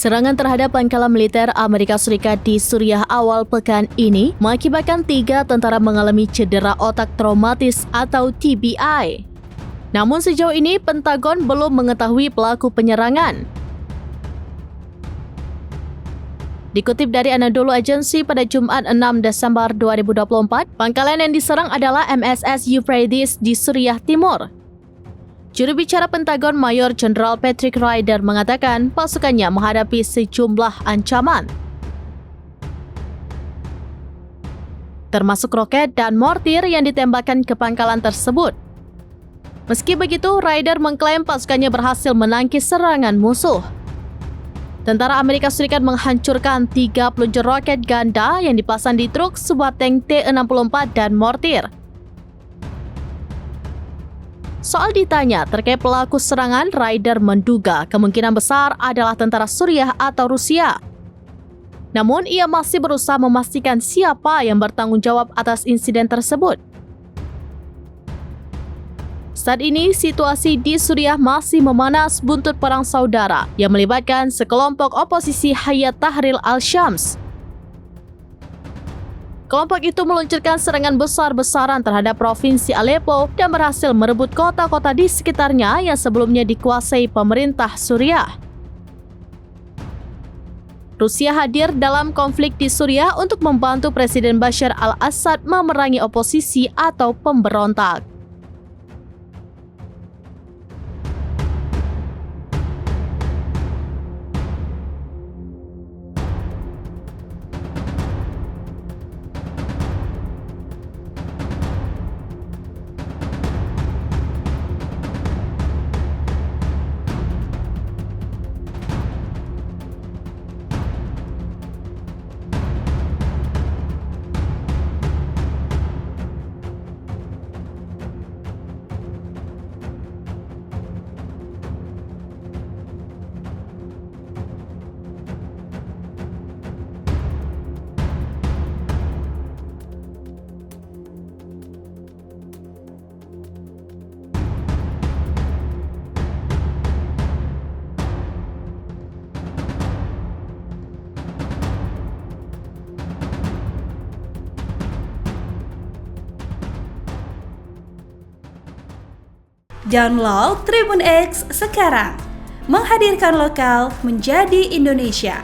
Serangan terhadap pangkalan militer Amerika Serikat di Suriah awal pekan ini mengakibatkan 3 tentara mengalami cedera otak traumatis atau TBI. Namun sejauh ini Pentagon belum mengetahui pelaku penyerangan. Dikutip dari Anadolu Agency pada Jumat 6 Desember 2024, pangkalan yang diserang adalah MSS Euphrates di Suriah Timur. Juru bicara Pentagon Mayor Jenderal Patrick Ryder mengatakan pasukannya menghadapi sejumlah ancaman, termasuk roket dan mortir yang ditembakkan ke pangkalan tersebut. Meski begitu, Ryder mengklaim pasukannya berhasil menangkis serangan musuh. Tentara Amerika Serikat menghancurkan 3 peluncur roket ganda yang dipasang di truk, sebuah tank T-64 dan mortir. Soal ditanya terkait pelaku serangan, Ryder menduga kemungkinan besar adalah tentara Suriah atau Rusia. Namun, ia masih berusaha memastikan siapa yang bertanggung jawab atas insiden tersebut. Saat ini, situasi di Suriah masih memanas buntut perang saudara yang melibatkan sekelompok oposisi Hayat Tahrir al-Syams. Kelompok itu meluncurkan serangan besar-besaran terhadap provinsi Aleppo dan berhasil merebut kota-kota di sekitarnya yang sebelumnya dikuasai pemerintah Suriah. Rusia hadir dalam konflik di Suriah untuk membantu Presiden Bashar al-Assad memerangi oposisi atau pemberontak. Download Tribun X sekarang, menghadirkan lokal menjadi Indonesia.